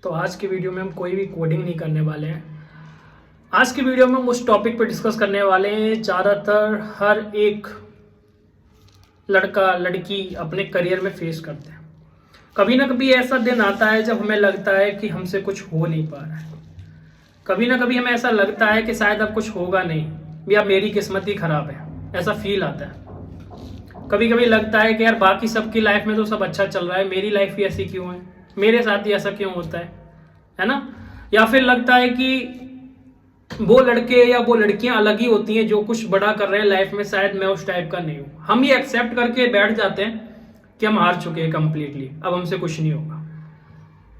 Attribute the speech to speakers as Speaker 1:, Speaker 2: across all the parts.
Speaker 1: तो आज की वीडियो में हम कोई भी कोडिंग नहीं करने वाले हैं। आज की वीडियो में हम उस टॉपिक पर डिस्कस करने वाले हैं ज़्यादातर हर एक लड़का लड़की अपने करियर में फेस करते हैं। कभी ना कभी ऐसा दिन आता है जब हमें लगता है कि हमसे कुछ हो नहीं पा रहा है। कभी ना कभी हमें ऐसा लगता है कि शायद अब कुछ होगा नहीं, या मेरी किस्मत ही खराब है, ऐसा फील आता है। कभी कभी लगता है कि यार बाकी सबकी लाइफ में तो सब अच्छा चल रहा है, मेरी लाइफ ही ऐसी क्यों है, मेरे साथ ही ऐसा क्यों होता है ना। या फिर लगता है कि वो लड़के या वो लड़कियां अलग ही होती हैं जो कुछ बड़ा कर रहे हैं लाइफ में, शायद मैं उस टाइप का नहीं हूं। हम ये एक्सेप्ट करके बैठ जाते हैं कि हम हार चुके हैं कंप्लीटली, अब हमसे कुछ नहीं होगा।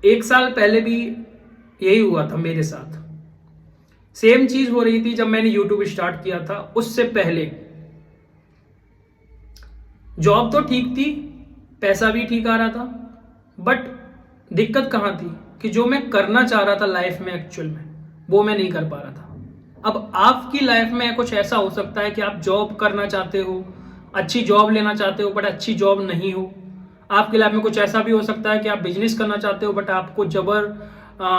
Speaker 1: 1 साल पहले भी यही हुआ था मेरे साथ। सेम चीज हो रही थी जब मैंने यूट्यूब स्टार्ट किया था। उससे पहले जॉब तो ठीक थी, पैसा भी ठीक आ रहा था, बट दिक्कत कहां थी कि जो मैं करना चाह रहा था लाइफ में एक्चुअल में, वो मैं नहीं कर पा रहा था। अब आपकी लाइफ में कुछ ऐसा हो सकता है कि आप जॉब करना चाहते हो, अच्छी जॉब लेना चाहते हो, बट अच्छी जॉब नहीं हो। आपकी लाइफ में कुछ ऐसा भी हो सकता है कि आप बिजनेस करना चाहते हो, बट आपको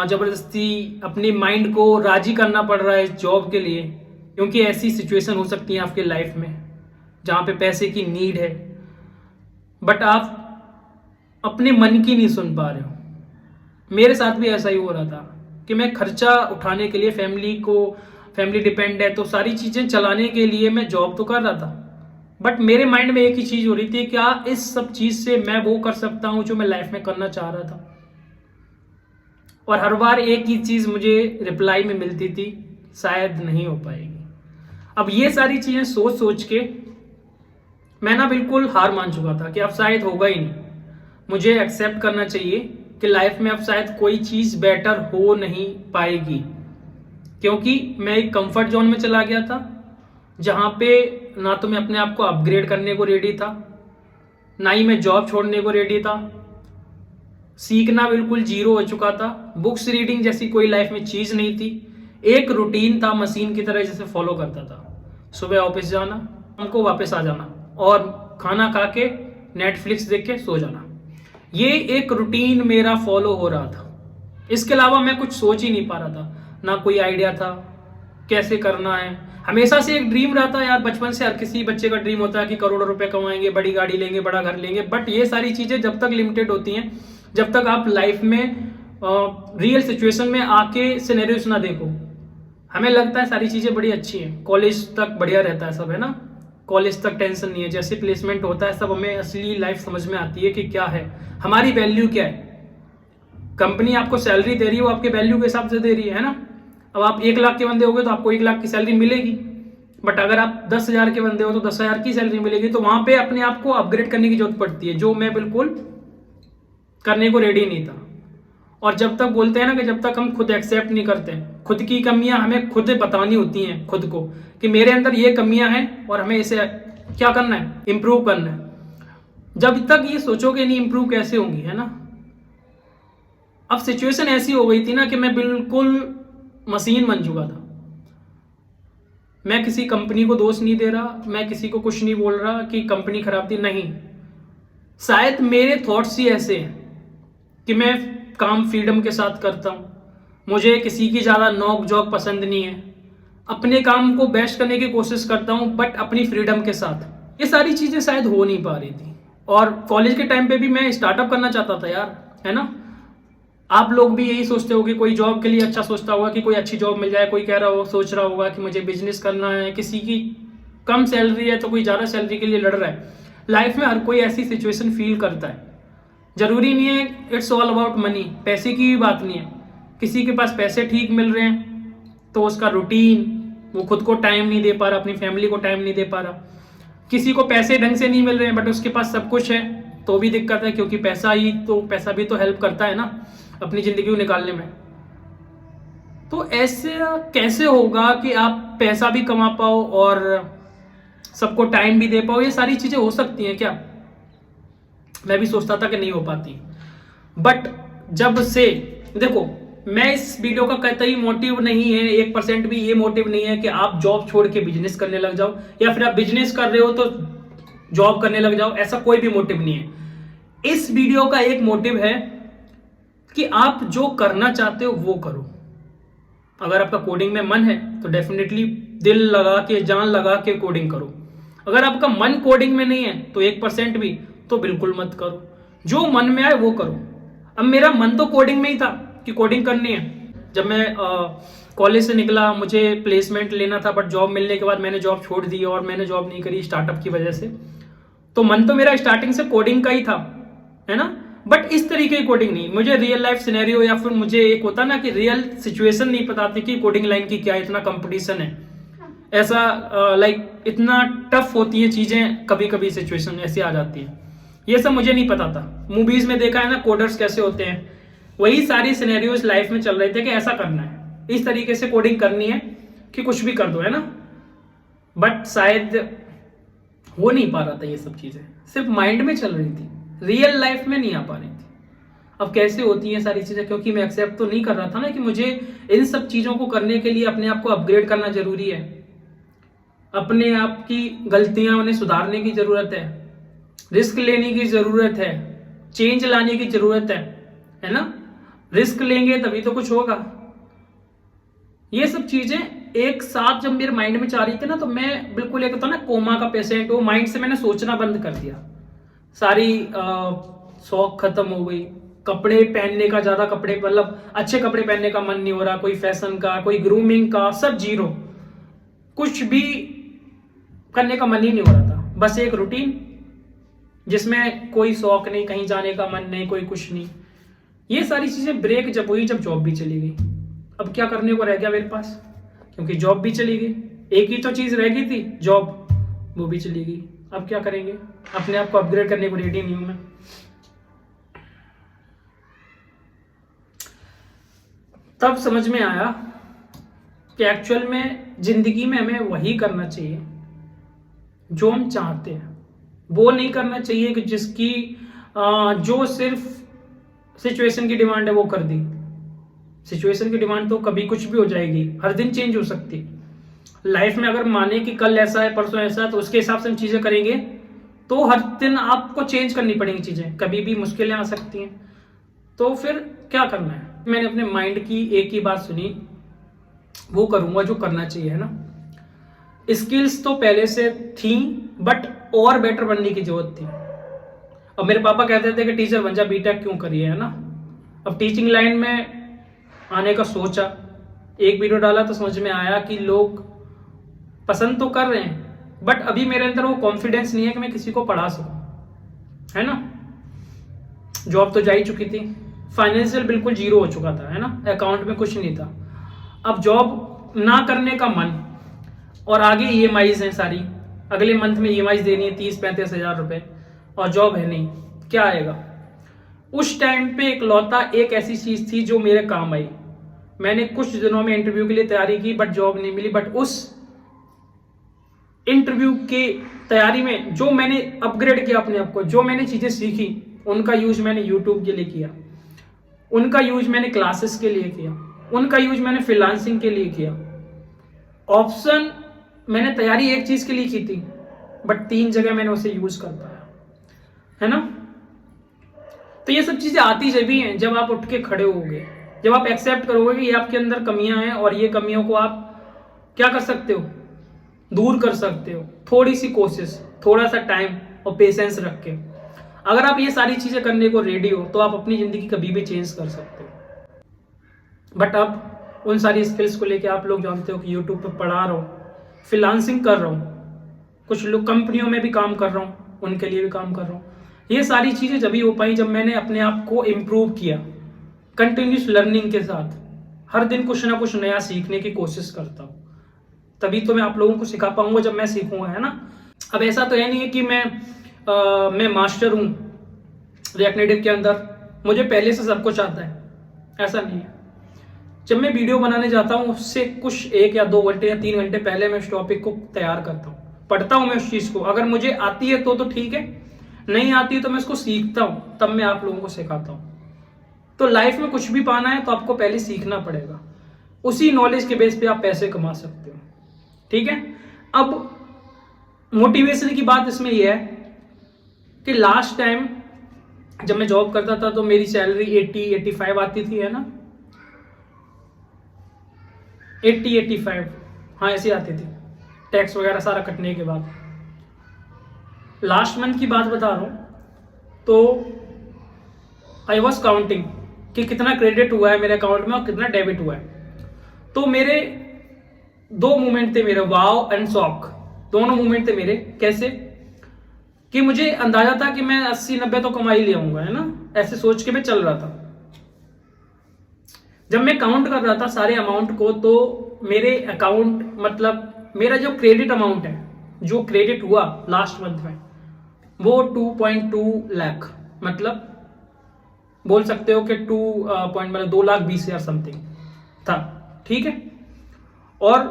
Speaker 1: जबरदस्ती अपनी माइंड को राजी करना पड़ रहा है जॉब के लिए, क्योंकि ऐसी सिचुएशन हो सकती है आपकी लाइफ में जहां पे पैसे की नीड है, बट आप अपने मन की नहीं सुन पा रहे हो। मेरे साथ भी ऐसा ही हो रहा था कि मैं खर्चा उठाने के लिए, फैमिली डिपेंड है तो सारी चीजें चलाने के लिए मैं जॉब तो कर रहा था, बट मेरे माइंड में एक ही चीज हो रही थी, क्या इस सब चीज से मैं वो कर सकता हूं जो मैं लाइफ में करना चाह रहा था। और हर बार एक ही चीज मुझे रिप्लाई में मिलती थी, शायद नहीं हो पाएगी। अब ये सारी चीजें सोच सोच के मैं ना बिल्कुल हार मान चुका था कि अब शायद होगा ही नहीं। मुझे एक्सेप्ट करना चाहिए कि लाइफ में अब शायद कोई चीज बेटर हो नहीं पाएगी, क्योंकि मैं एक कंफर्ट जोन में चला गया था जहां पे ना तो मैं अपने आप को अपग्रेड करने को रेडी था, ना ही मैं जॉब छोड़ने को रेडी था। सीखना बिल्कुल जीरो हो चुका था। बुक्स रीडिंग जैसी कोई लाइफ में चीज नहीं थी। एक रूटीन था, मशीन की तरह जैसे फॉलो करता था। सुबह ऑफिस जाना, शाम को वापस आ जाना और खाना खा के नेटफ्लिक्स देख के सो जाना। ये एक रूटीन मेरा फॉलो हो रहा था। इसके अलावा मैं कुछ सोच ही नहीं पा रहा था, ना कोई आइडिया था कैसे करना है। हमेशा से एक ड्रीम रहा था यार, बचपन से हर किसी बच्चे का ड्रीम होता है कि करोड़ों रुपए कमाएंगे, बड़ी गाड़ी लेंगे, बड़ा घर लेंगे। बट ये सारी चीजें जब तक लिमिटेड होती हैं, जब तक आप लाइफ में रियल सिचुएशन में आके सिनेरियोस ना देखो। हमें लगता है सारी चीजें बड़ी अच्छी हैं, कॉलेज तक बढ़िया रहता है सब, है ना, कॉलेज तक टेंशन नहीं है, जैसे प्लेसमेंट होता है सब, हमें असली लाइफ समझ में आती है कि क्या है, हमारी वैल्यू क्या है। कंपनी आपको सैलरी दे रही है, वो आपके वैल्यू के हिसाब से दे रही है ना। अब आप 1 लाख के बंदे हो गए तो आपको 1 लाख की सैलरी मिलेगी, बट अगर आप 10,000 के बंदे हो तो 10,000 की सैलरी मिलेगी। तो वहां पे अपने आप को अपग्रेड करने की जरूरत पड़ती है, जो मैं बिल्कुल करने को रेडी नहीं था। और जब तक बोलते हैं ना कि जब तक हम खुद एक्सेप्ट नहीं करते, खुद की कमियां हमें खुद बतानी होती हैं खुद को कि मेरे अंदर ये कमियां हैं और हमें इसे क्या करना है, इंप्रूव करना है। जब तक ये सोचोगे नहीं इंप्रूव कैसे होंगी, है ना। अब सिचुएशन ऐसी हो गई थी ना कि मैं बिल्कुल मशीन बन चुका था। मैं किसी कंपनी को दोष नहीं दे रहा, मैं किसी को कुछ नहीं बोल रहा कि कंपनी खराब थी, नहीं। शायद मेरे थॉट्स ही ऐसे हैं कि मैं काम फ्रीडम के साथ करता हूं, मुझे किसी की ज्यादा नोक झोंक पसंद नहीं है, अपने काम को बेस्ट करने की कोशिश करता हूं, बट अपनी फ्रीडम के साथ। ये सारी चीजें शायद हो नहीं पा रही थी। और कॉलेज के टाइम पे भी मैं स्टार्टअप करना चाहता था यार, है ना। आप लोग भी यही सोचते हो कि कोई जॉब के लिए अच्छा सोचता होगा कि कोई अच्छी जॉब मिल जाए, कोई कह रहा हो, सोच रहा होगा कि मुझे बिजनेस करना है, किसी की कम सैलरी है तो कोई ज्यादा सैलरी के लिए लड़ रहा है। लाइफ में हर कोई ऐसी सिचुएशन फील करता है, जरूरी नहीं है इट्स ऑल अबाउट मनी। पैसे की भी बात नहीं है, किसी के पास पैसे ठीक मिल रहे हैं तो उसका रूटीन, वो खुद को टाइम नहीं दे पा रहा, अपनी फैमिली को टाइम नहीं दे पा रहा। किसी को पैसे ढंग से नहीं मिल रहे हैं बट उसके पास सब कुछ है तो भी दिक्कत है, क्योंकि पैसा भी तो हेल्प करता है ना अपनी जिंदगी को निकालने में। तो ऐसे कैसे होगा कि आप पैसा भी कमा पाओ और सबको टाइम भी दे पाओ? ये सारी चीजें हो सकती हैं क्या? मैं भी सोचता था कि नहीं हो पाती। बट जब से देखो, मैं इस वीडियो का कतई मोटिव नहीं है, 1% भी ये मोटिव नहीं है कि आप जॉब छोड़ के बिजनेस करने लग जाओ, या फिर आप बिजनेस कर रहे हो तो जॉब करने लग जाओ, ऐसा कोई भी मोटिव नहीं है। इस वीडियो का एक मोटिव है कि आप जो करना चाहते हो वो करो। अगर आपका कोडिंग में मन है तो डेफिनेटली दिल लगा के, जान लगा के कोडिंग करो। अगर आपका मन कोडिंग में नहीं है तो 1% भी, तो बिल्कुल मत करो। जो मन में आए वो करो। अब मेरा मन तो कोडिंग में ही था कि कोडिंग करनी है। जब मैं कॉलेज से निकला, मुझे प्लेसमेंट लेना था, बट जॉब मिलने के बाद मैंने जॉब छोड़ दी और मैंने जॉब नहीं करी स्टार्टअप की वजह से। तो मन तो मेरा स्टार्टिंग से कोडिंग का ही था, है ना, बट इस तरीके की कोडिंग नहीं। मुझे रियल लाइफ सिनेरियो या फिर मुझे एक होता ना कि रियल सिचुएशन नहीं पता थी कि कोडिंग लाइन की क्या इतना कंपटीशन है, ऐसा लाइक इतना टफ होती है चीजें, कभी कभी सिचुएशन ऐसी आ जाती है। ये सब मुझे नहीं पता था। मूवीज में देखा है ना कोडर्स कैसे होते हैं, वही सारी सिनेरियोज लाइफ में चल रहे थे कि ऐसा करना है, इस तरीके से कोडिंग करनी है कि कुछ भी कर दो, है ना। बट शायद हो नहीं पा रहा था, ये सब चीजें सिर्फ माइंड में चल रही थी, रियल लाइफ में नहीं आ पा रही थी। अब कैसे होती हैं सारी चीजें, क्योंकि मैं एक्सेप्ट तो नहीं कर रहा था ना कि मुझे इन सब चीजों को करने के लिए अपने आप को अपग्रेड करना जरूरी है, अपने आप की गलतियां उन्हें सुधारने की जरूरत है, रिस्क लेने की जरूरत है, चेंज लाने की जरूरत है ना। रिस्क लेंगे तभी तो कुछ होगा। ये सब चीजें एक साथ जब मेरे माइंड में जा रही थी ना, तो मैं बिल्कुल एक होता ना कोमा का पेशेंट, वो माइंड से मैंने सोचना बंद कर दिया। सारी शौक खत्म हो गई, कपड़े पहनने का, ज्यादा कपड़े मतलब अच्छे कपड़े पहनने का मन नहीं हो रहा, कोई फैशन का, कोई ग्रूमिंग का, सब जीरो, कुछ भी करने का मन ही नहीं हो रहा था। बस एक रूटीन जिसमें कोई शौक नहीं, कहीं जाने का मन नहीं, कोई कुछ नहीं। ये सारी चीजें ब्रेक जब हुई, जब जॉब भी चली गई। अब क्या करने को रह गया मेरे पास, क्योंकि जॉब भी चली गई, एक ही तो चीज रह गई थी जॉब, वो भी चली गई। अब क्या करेंगे, अपने आप को अपग्रेड करने को रेडी नहीं हूं मैं। तब समझ में आया कि एक्चुअल में जिंदगी में हमें वही करना चाहिए जो हम चाहते हैं, वो नहीं करना चाहिए कि जिसकी जो सिर्फ सिचुएशन की डिमांड है वो कर दी। सिचुएशन की डिमांड तो कभी कुछ भी हो जाएगी, हर दिन चेंज हो सकती है लाइफ में। अगर माने कि कल ऐसा है, परसों ऐसा है, तो उसके हिसाब से हम चीजें करेंगे, तो हर दिन आपको चेंज करनी पड़ेंगी चीजें, कभी भी मुश्किलें आ सकती हैं। तो फिर क्या करना है, मैंने अपने माइंड की एक ही बात सुनी, वो करूंगा जो करना चाहिए, है ना। स्किल्स तो पहले से थी, बट और बेटर बनने की जरूरत थी। अब मेरे पापा कहते थे कि टीचर बन जा, बीटेक क्यों करिए, है ना। अब टीचिंग लाइन में आने का सोचा, एक वीडियो डाला तो समझ में आया कि लोग पसंद तो कर रहे हैं, बट अभी मेरे अंदर वो कॉन्फिडेंस नहीं है कि मैं किसी को पढ़ा सकूं, है ना। जॉब तो जा ही चुकी थी, फाइनेंशियल बिल्कुल जीरो हो चुका था, है ना, अकाउंट में कुछ नहीं था। अब जॉब ना करने का मन, और आगे ईएमआईज हैं सारी, अगले मंथ में ईएमआईज देनी है 30-35 हजार रुपए, और जॉब है नहीं, क्या आएगा। उस टाइम पे इकलौता एक ऐसी चीज थी जो मेरे काम आई। मैंने कुछ दिनों में इंटरव्यू के लिए तैयारी की, बट जॉब नहीं मिली। बट उस इंटरव्यू की तैयारी में जो मैंने अपग्रेड किया अपने आप को, जो मैंने चीजें सीखी, उनका यूज मैंने यूट्यूब के लिए किया, उनका यूज मैंने क्लासेस के लिए किया, उनका यूज मैंने फ्रीलांसिंग के लिए किया। ऑप्शन मैंने तैयारी एक चीज के लिए की थी, बट 3 जगह मैंने उसे यूज कर पाया, है ना। तो ये सब चीजें आती जब भी हैं जब आप उठ के खड़े होगे, जब आप एक्सेप्ट करोगे कि ये आपके अंदर कमियां हैं, और ये कमियों को आप क्या कर सकते हो, दूर कर सकते हो। थोड़ी सी कोशिश, थोड़ा सा टाइम और पेशेंस रख के अगर आप ये सारी चीजें करने को रेडी हो, तो आप अपनी जिंदगी कभी भी चेंज कर सकते हो। बट अब उन सारी स्किल्स को लेके आप लोग जानते हो कि यूट्यूब पे पढ़ा रहा हूँ, फ्रीलांसिंग कर रहा हूँ, कुछ लोग कंपनियों में भी काम कर रहा हूँ, उनके लिए भी काम कर रहा हूँ। ये सारी चीजें जब ही हो पाई जब मैंने अपने आप को इम्प्रूव किया, कंटिन्यूस लर्निंग के साथ हर दिन कुछ ना कुछ नया सीखने की कोशिश करता हूँ। तभी तो मैं आप लोगों को सिखा पाऊंगा जब मैं सीखूंगा, है ना। अब ऐसा तो है नहीं है कि मैं मास्टर हूँ रिएक्ट नेटिव के अंदर, मुझे पहले से सब कुछ आता है, ऐसा नहीं है। जब मैं वीडियो बनाने जाता हूँ उससे कुछ 1 या 2 घंटे या 3 घंटे पहले मैं उस टॉपिक को तैयार करता हूँ, पढ़ता हूँ मैं उस चीज को। अगर मुझे आती है तो ठीक है, नहीं आती है तो मैं इसको सीखता हूँ, तब मैं आप लोगों को सिखाता हूँ। तो लाइफ में कुछ भी पाना है तो आपको पहले सीखना पड़ेगा, उसी नॉलेज के बेस पे आप पैसे कमा सकते हो, ठीक है। अब मोटिवेशन की बात इसमें यह है कि लास्ट टाइम जब मैं जॉब करता था तो मेरी सैलरी 80-85 आती थी, है ना, 80-85, हाँ ऐसी आती थी, टैक्स वगैरह सारा कटने के बाद। लास्ट मंथ की बात बता रहा हूँ, तो आई वॉज काउंटिंग कि कितना क्रेडिट हुआ है मेरे अकाउंट में और कितना डेबिट हुआ है। तो मेरे दो मूवमेंट थे मेरे, वाव एंड शॉक, दोनों मूवमेंट थे मेरे। कैसे कि मुझे अंदाजा था कि मैं 80-90 तो कमा ही ले आऊंगा, है ना, ऐसे सोच के मैं चल रहा था। जब मैं काउंट कर रहा था सारे अमाउंट को, तो मेरे अकाउंट मतलब मेरा जो क्रेडिट अमाउंट है, जो क्रेडिट हुआ लास्ट मंथ में, वो 2.2 लाख, मतलब बोल सकते हो कि 2,20,000 समथिंग था, ठीक है। और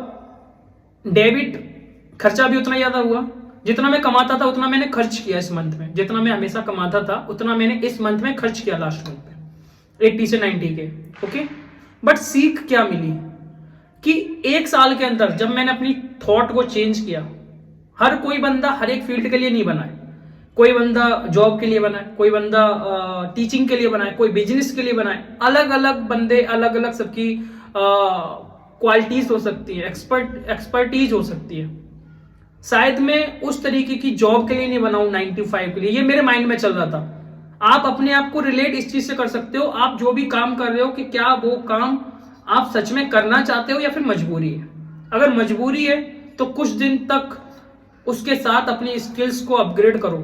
Speaker 1: डेबिट खर्चा भी उतना ज्यादा हुआ, जितना मैं कमाता था उतना मैंने खर्च किया इस मंथ में, जितना मैं हमेशा कमाता था उतना मैंने इस मंथ में खर्च किया लास्ट मंथ में, 80 से 90 के। ओके, बट सीख क्या मिली कि एक साल के अंदर जब मैंने अपनी थॉट को चेंज किया, हर कोई बंदा हर एक फील्ड के लिए नहीं बना है, कोई बंदा जॉब के लिए बना है, कोई बंदा टीचिंग के लिए बना है, कोई बिजनेस के लिए बना है, अलग अलग बंदे, अलग अलग सबकी क्वालिटीज हो सकती है, एक्सपर्टीज हो सकती है। शायद मैं उस तरीके की जॉब के लिए नहीं बना हूं 9 to 5 के लिए, ये मेरे माइंड में चल रहा था। आप अपने आप को रिलेट इस चीज से कर सकते हो, आप जो भी काम कर रहे हो कि क्या वो काम आप सच में करना चाहते हो या फिर मजबूरी है। अगर मजबूरी है तो कुछ दिन तक उसके साथ अपनी स्किल्स को अपग्रेड करो,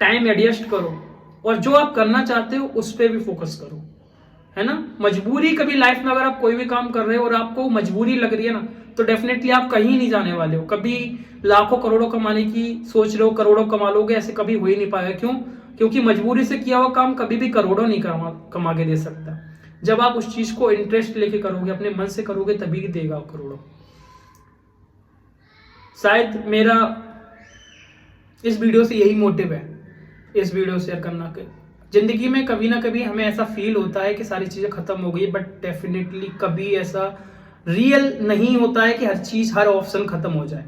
Speaker 1: टाइम एडजस्ट करो, और जो आप करना चाहते हो उस पर भी फोकस करो, है ना। मजबूरी कभी लाइफ में अगर आप कोई भी काम कर रहे हो और आपको मजबूरी लग रही है ना, तो डेफिनेटली आप कहीं नहीं जाने वाले हो। कभी लाखों करोड़ों कमाने की सोच रहे हो, करोड़ों कमा लोगे, ऐसे कभी हो ही नहीं पाएगा। क्यों? क्योंकि मजबूरी से किया हुआ काम कभी भी करोड़ों नहीं कमा के दे सकता। जब आप उस चीज को इंटरेस्ट लेके करोगे, अपने मन से करोगे, तभी देगा करोड़ों। शायद मेरा इस वीडियो से यही मोटिव है, इस वीडियो शेयर करना के जिंदगी में कभी ना कभी हमें ऐसा फील होता है कि सारी चीजें खत्म हो गई, बट डेफिनेटली कभी ऐसा रियल नहीं होता है कि हर चीज, हर ऑप्शन खत्म हो जाए।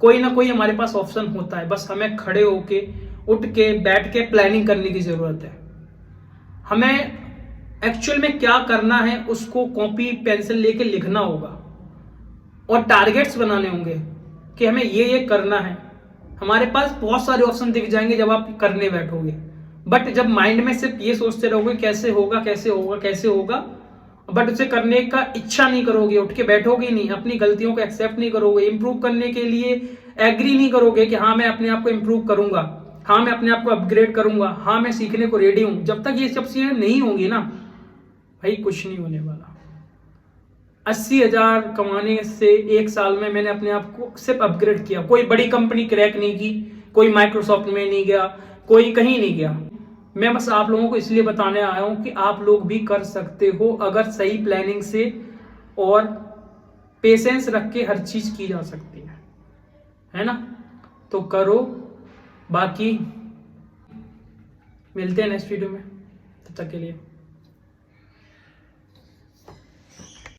Speaker 1: कोई ना कोई हमारे पास ऑप्शन होता है, बस हमें खड़े होके, उठ के, बैठ के प्लानिंग करने की जरूरत है। हमें एक्चुअल में क्या करना है उसको कॉपी पेंसिल लेके लिखना होगा और टारगेट्स बनाने होंगे कि हमें ये करना है। हमारे पास बहुत सारे ऑप्शन दिख जाएंगे जब आप करने बैठोगे, बट जब माइंड में सिर्फ ये सोचते रहोगे कैसे होगा कैसे होगा कैसे होगा, बट उसे करने का इच्छा नहीं करोगे, उठ के बैठोगे नहीं, अपनी गलतियों को एक्सेप्ट नहीं करोगे, इंप्रूव करने के लिए एग्री नहीं करोगे कि हाँ मैं अपने आप को इंप्रूव करूंगा, हाँ मैं अपने आप को अपग्रेड करूंगा, हाँ मैं सीखने को रेडी हूं, जब तक ये सब चीजें नहीं होंगी ना भाई, कुछ नहीं होने वाला। 80,000 कमाने से एक साल में मैंने अपने आप को सिर्फ अपग्रेड किया। कोई बड़ी कंपनी क्रैक नहीं की, कोई माइक्रोसॉफ्ट में नहीं गया, कोई कहीं नहीं गया। मैं बस आप लोगों को इसलिए बताने आया हूं कि आप लोग भी कर सकते हो अगर सही प्लानिंग से और पेशेंस रख के हर चीज की जा सकती है ना। तो करो, बाकी मिलते हैं नेक्स्ट वीडियो में, तब तक के लिए।